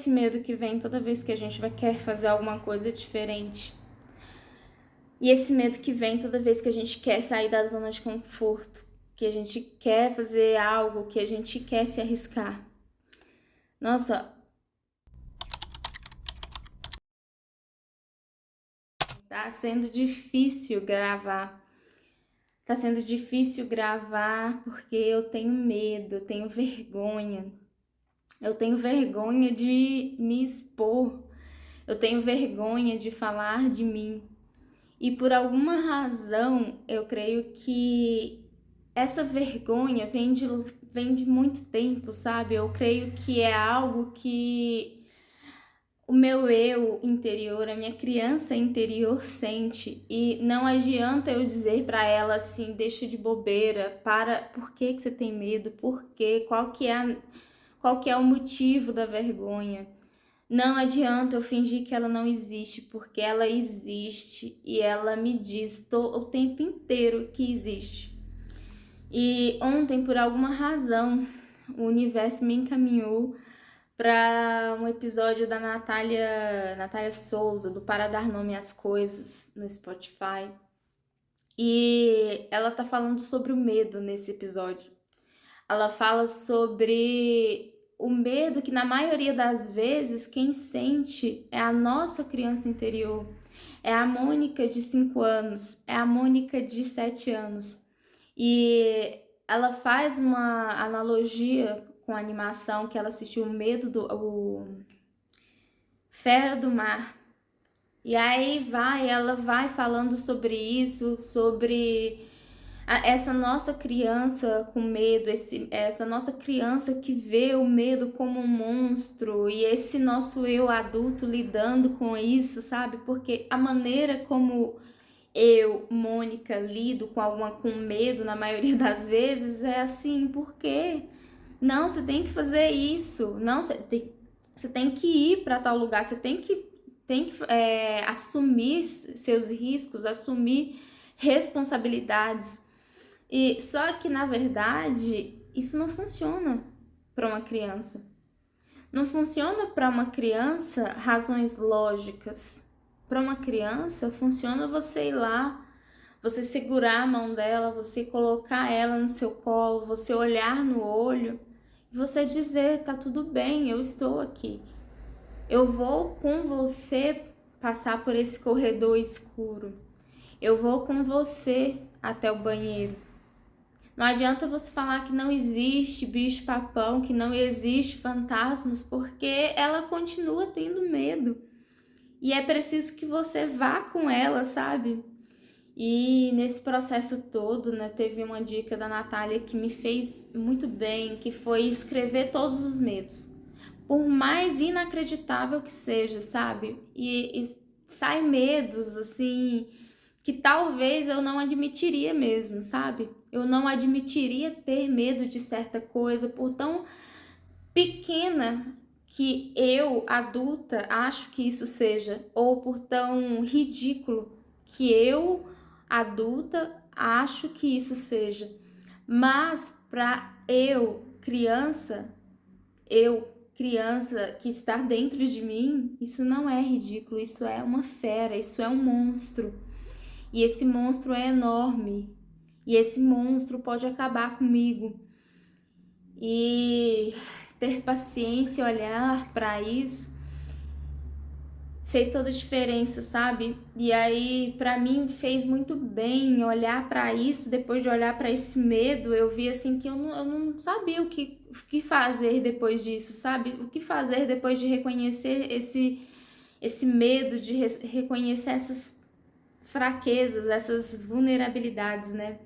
esse medo que vem toda vez que a gente quer fazer alguma coisa diferente. E esse medo que vem toda vez que a gente quer sair da zona de conforto, que a gente quer fazer algo, que a gente quer se arriscar. Nossa, tá sendo difícil gravar. Tá sendo difícil gravar porque eu tenho medo, eu tenho vergonha. Eu tenho vergonha de me expor. Eu tenho vergonha de falar de mim. E por alguma razão, eu creio que essa vergonha vem de muito tempo, sabe? Eu creio que é algo que o meu eu interior, a minha criança interior sente. E não adianta eu dizer para ela assim, deixa de bobeira, para, por que que você tem medo? Por quê? Qual que é o motivo da vergonha? Não adianta eu fingir que ela não existe, porque ela existe e ela me diz o tempo inteiro que existe. E ontem, por alguma razão, o universo me encaminhou para um episódio da Natália Souza, do Para Dar Nome às Coisas, no Spotify. E ela tá falando sobre o medo nesse episódio. Ela fala sobre o medo que, na maioria das vezes, quem sente é a nossa criança interior. É a Mônica de 5 anos, é a Mônica de 7 anos. E ela faz uma analogia com a animação que ela assistiu, o Fera do Mar. E aí ela vai falando sobre isso, sobre essa nossa criança com medo, essa nossa criança que vê o medo como um monstro e esse nosso eu adulto lidando com isso, sabe? Porque a maneira como eu, Mônica, lido com medo na maioria das vezes é assim, por quê? Não, você tem que fazer isso, não, você tem que ir para tal lugar, você tem que assumir seus riscos, assumir responsabilidades. E só que na verdade isso não funciona para uma criança. Não funciona para uma criança razões lógicas. Para uma criança funciona você ir lá, você segurar a mão dela, você colocar ela no seu colo, você olhar no olho e você dizer: tá tudo bem, eu estou aqui. Eu vou com você passar por esse corredor escuro. Eu vou com você até o banheiro. Não adianta você falar que não existe bicho-papão, que não existe fantasmas, porque ela continua tendo medo. E é preciso que você vá com ela, sabe? E nesse processo todo, né, teve uma dica da Natália que me fez muito bem, que foi escrever todos os medos. Por mais inacreditável que seja, sabe? E sai medos, assim, que talvez eu não admitiria mesmo, sabe? Eu não admitiria ter medo de certa coisa por tão pequena que eu, adulta, acho que isso seja, ou por tão ridículo que eu, adulta, acho que isso seja. Mas para eu, criança que está dentro de mim, isso não é ridículo, isso é uma fera, isso é um monstro. E esse monstro é enorme. E esse monstro pode acabar comigo. E ter paciência e olhar para isso fez toda a diferença, sabe? E aí, para mim, fez muito bem olhar para isso. Depois de olhar para esse medo, eu vi assim que eu não sabia o que fazer depois disso, sabe? O que fazer depois de reconhecer esse medo, de reconhecer essas fraquezas, essas vulnerabilidades, né?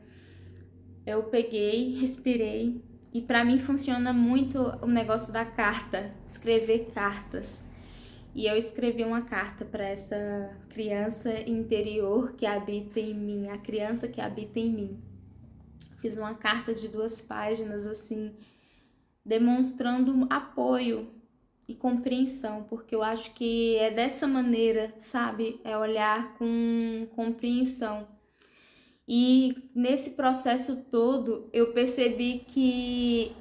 Eu peguei, respirei e para mim funciona muito o negócio da carta, escrever cartas. E eu escrevi uma carta para essa criança interior que habita em mim, a criança que habita em mim. Fiz uma carta de 2 páginas assim, demonstrando apoio e compreensão, porque eu acho que é dessa maneira, sabe? É olhar com compreensão. E nesse processo todo, eu percebi que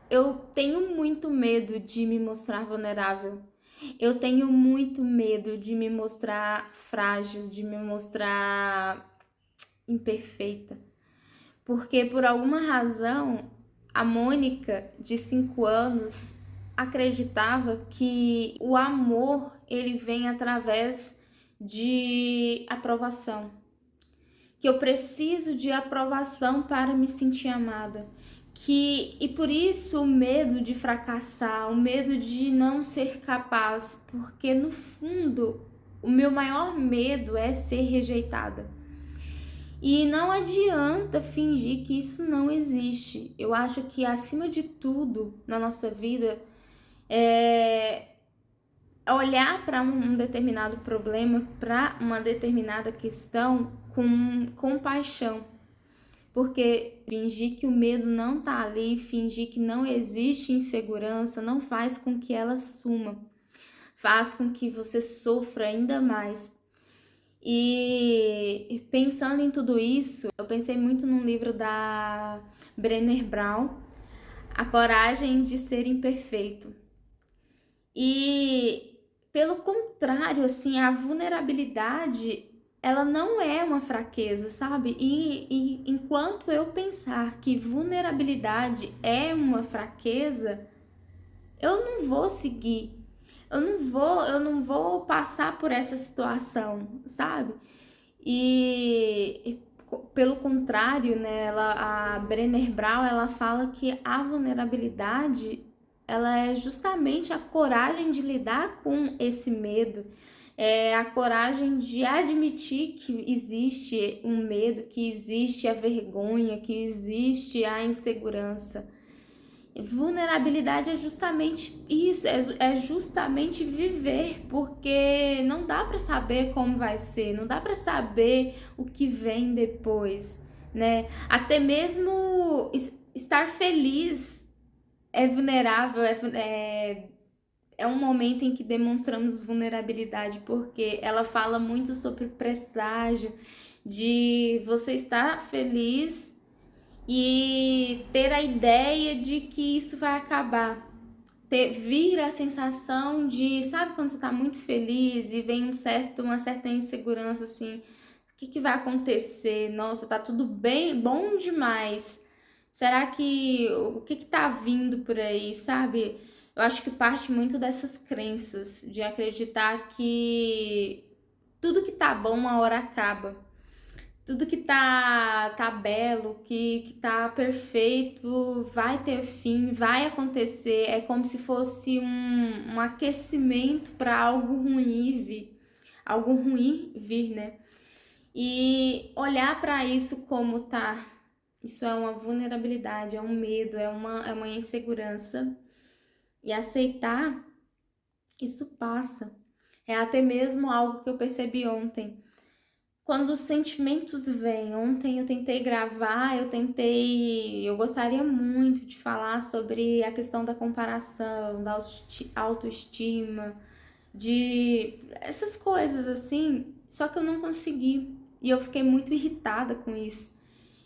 eu tenho muito medo de me mostrar vulnerável. Eu tenho muito medo de me mostrar frágil, de me mostrar imperfeita. Porque por alguma razão, a Mônica, de 5 anos, acreditava que o amor ele vem através de aprovação. Que eu preciso de aprovação para me sentir amada. E por isso o medo de fracassar, o medo de não ser capaz, porque no fundo o meu maior medo é ser rejeitada. E não adianta fingir que isso não existe. Eu acho que acima de tudo na nossa vida é olhar para um determinado problema, para uma determinada questão com compaixão. Porque fingir que o medo não tá ali, fingir que não existe insegurança, não faz com que ela suma. Faz com que você sofra ainda mais. E pensando em tudo isso, eu pensei muito num livro da Brené Brown, A Coragem de Ser Imperfeito. E pelo contrário, assim, a vulnerabilidade, ela não é uma fraqueza, sabe? E enquanto eu pensar que vulnerabilidade é uma fraqueza, eu não vou seguir. Eu não vou passar por essa situação, sabe? E pelo contrário, né, a Brené Brown, ela fala que a vulnerabilidade, ela é justamente a coragem de lidar com esse medo, é a coragem de admitir que existe um medo, que existe a vergonha, que existe a insegurança. Vulnerabilidade é justamente isso, é justamente viver, porque não dá para saber como vai ser, não dá para saber o que vem depois, né? Até mesmo estar feliz é vulnerável, é um momento em que demonstramos vulnerabilidade, porque ela fala muito sobre presságio, de você estar feliz e ter a ideia de que isso vai acabar. Vir a sensação de, sabe quando você tá muito feliz e vem uma certa insegurança assim, o que vai acontecer? Nossa, tá tudo bem, bom demais. Será que o que tá vindo por aí, sabe? Eu acho que parte muito dessas crenças de acreditar que tudo que tá bom uma hora acaba. Tudo que tá belo, que tá perfeito, vai ter fim, vai acontecer. É como se fosse um aquecimento para algo ruim vir, né? E olhar para isso como tá. Isso é uma vulnerabilidade, é um medo, é uma insegurança. E aceitar, isso passa. É até mesmo algo que eu percebi ontem. Quando os sentimentos vêm, ontem eu tentei gravar, eu gostaria muito de falar sobre a questão da comparação, da autoestima, de essas coisas assim, só que eu não consegui e eu fiquei muito irritada com isso.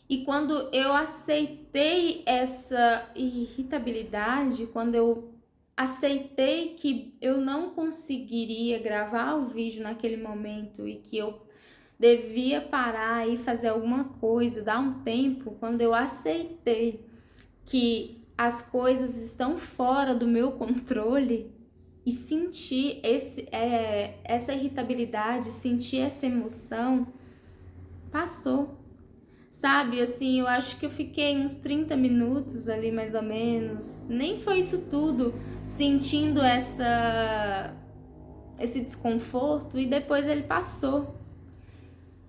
E quando eu aceitei essa irritabilidade, quando eu aceitei que eu não conseguiria gravar o vídeo naquele momento e que eu devia parar e fazer alguma coisa, dar um tempo, quando eu aceitei que as coisas estão fora do meu controle e sentir essa irritabilidade, sentir essa emoção, passou. Sabe, assim, eu acho que eu fiquei uns 30 minutos ali, mais ou menos, nem foi isso tudo, sentindo esse desconforto e depois ele passou.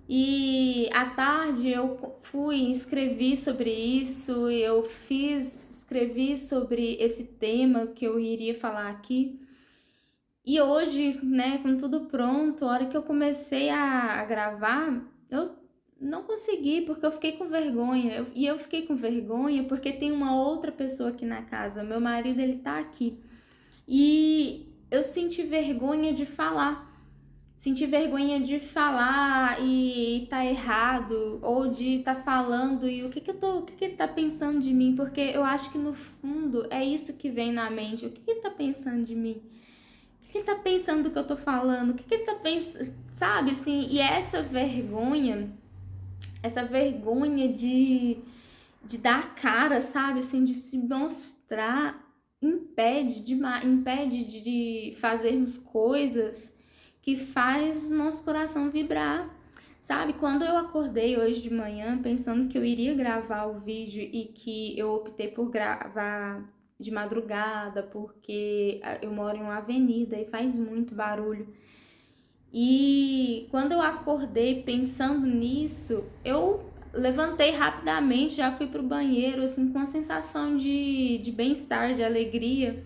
E à tarde eu fui e escrevi sobre isso, escrevi sobre esse tema que eu iria falar aqui. E hoje, né, com tudo pronto, a hora que eu comecei a gravar, eu não consegui porque eu fiquei com vergonha. E eu fiquei com vergonha porque tem uma outra pessoa aqui na casa. Meu marido, ele tá aqui. E eu senti vergonha de falar. Senti vergonha de falar e tá errado, ou de tá falando e o que ele tá pensando de mim, porque eu acho que no fundo é isso que vem na mente. O que ele tá pensando de mim? que ele tá pensando do que eu tô falando? O que ele tá pensando, sabe, assim? E essa vergonha de dar a cara, sabe, assim, de se mostrar, impede de fazermos coisas que faz o nosso coração vibrar. Sabe, quando eu acordei hoje de manhã pensando que eu iria gravar o vídeo e que eu optei por gravar de madrugada, porque eu moro em uma avenida e faz muito barulho. E quando eu acordei pensando nisso, eu levantei rapidamente, já fui pro banheiro, assim, com uma sensação de bem-estar, de alegria.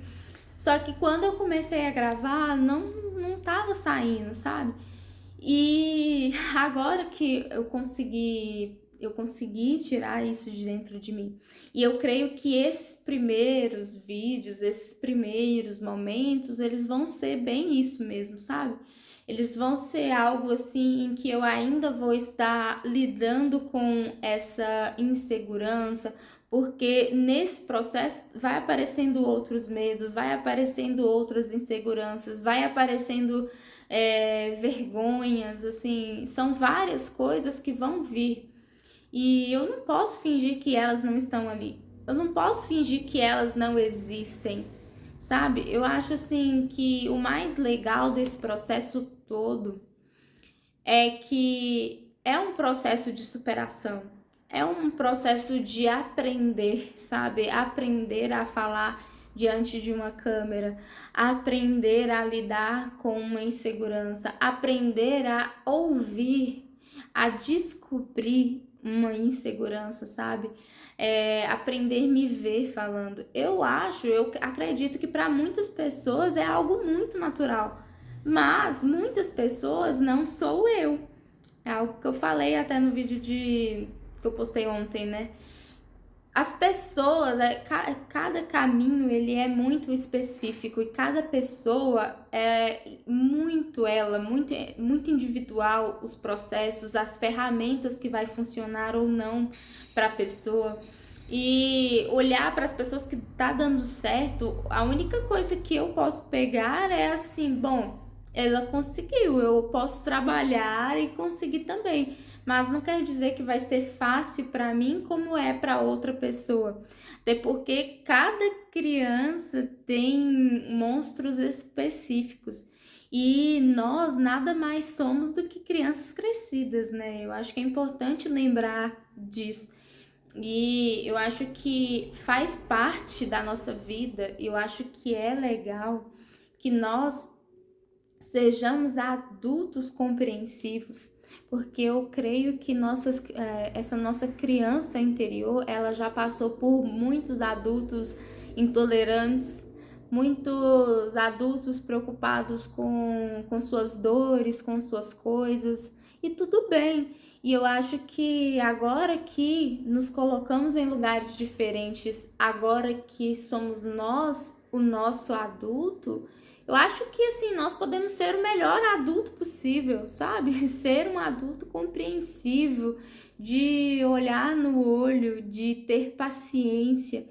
Só que quando eu comecei a gravar, não tava saindo, sabe? E agora que eu consegui tirar isso de dentro de mim. E eu creio que esses primeiros vídeos, esses primeiros momentos, eles vão ser bem isso mesmo, sabe? Eles vão ser algo assim em que eu ainda vou estar lidando com essa insegurança, porque nesse processo vai aparecendo outros medos, vai aparecendo outras inseguranças, vai aparecendo vergonhas, assim, são várias coisas que vão vir. E eu não posso fingir que elas não estão ali. Eu não posso fingir que elas não existem, sabe? Eu acho assim que o mais legal desse processo todo é que é um processo de superação. É um processo de aprender, sabe? Aprender a falar diante de uma câmera, aprender a lidar com uma insegurança, aprender a ouvir, a descobrir uma insegurança, sabe? Aprender a me ver falando. Eu acredito que para muitas pessoas é algo muito natural, mas muitas pessoas não sou eu. É algo que eu falei até no vídeo que eu postei ontem, né? As pessoas, cada caminho ele é muito específico e cada pessoa é muito individual, os processos, as ferramentas que vai funcionar ou não para a pessoa. E olhar para as pessoas que tá dando certo, a única coisa que eu posso pegar é assim, bom, ela conseguiu, eu posso trabalhar e conseguir também, mas não quer dizer que vai ser fácil para mim como é para outra pessoa. Até porque cada criança tem monstros específicos e nós nada mais somos do que crianças crescidas, né? Eu acho que é importante lembrar disso. E eu acho que faz parte da nossa vida, eu acho que é legal que nós sejamos adultos compreensivos, porque eu creio que essa nossa criança interior, ela já passou por muitos adultos intolerantes, muitos adultos preocupados com suas dores, com suas coisas, e tudo bem. E eu acho que agora que nos colocamos em lugares diferentes, agora que somos nós o nosso adulto, eu acho que assim, nós podemos ser o melhor adulto possível, sabe? Ser um adulto compreensivo, de olhar no olho, de ter paciência,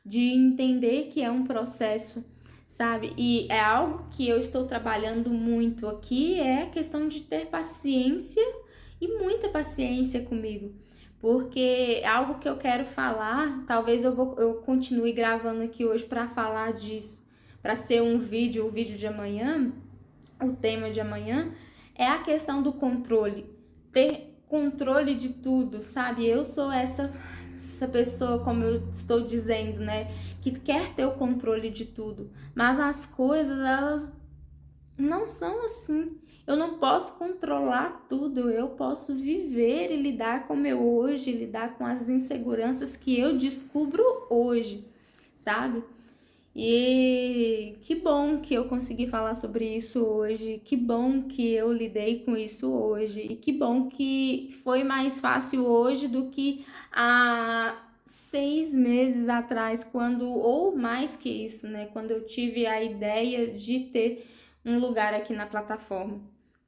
de entender que é um processo, sabe? E é algo que eu estou trabalhando muito aqui, é a questão de ter paciência e muita paciência comigo. Porque é algo que eu quero falar, talvez eu continue gravando aqui hoje para falar disso, para ser um vídeo, o vídeo de amanhã, o tema de amanhã, é a questão do controle. Ter controle de tudo, sabe? Eu sou essa pessoa, como eu estou dizendo, né? Que quer ter o controle de tudo. Mas as coisas, elas não são assim. Eu não posso controlar tudo, eu posso viver e lidar com o meu hoje, lidar com as inseguranças que eu descubro hoje, sabe? E que bom que eu consegui falar sobre isso hoje, que bom que eu lidei com isso hoje, e que bom que foi mais fácil hoje do que há 6 meses atrás, ou mais que isso, né? Quando eu tive a ideia de ter um lugar aqui na plataforma.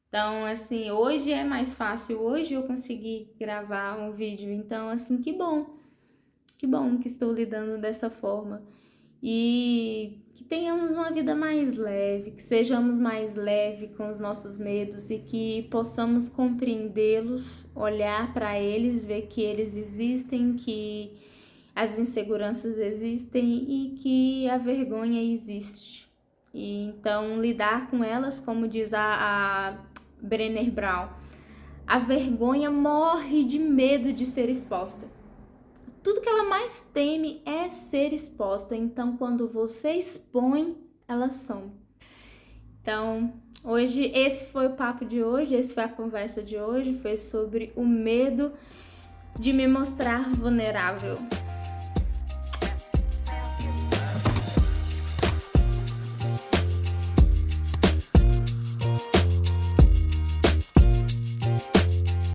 Então, assim, hoje é mais fácil, hoje eu consegui gravar um vídeo, então, assim, que bom que estou lidando dessa forma. E que tenhamos uma vida mais leve, que sejamos mais leve com os nossos medos e que possamos compreendê-los, olhar para eles, ver que eles existem, que as inseguranças existem e que a vergonha existe. E então lidar com elas, como diz a Brené Brown, a vergonha morre de medo de ser exposta. Tudo que ela mais teme é ser exposta. Então, quando você expõe, ela some. Então, hoje, esse foi o papo de hoje, essa foi a conversa de hoje, foi sobre o medo de me mostrar vulnerável.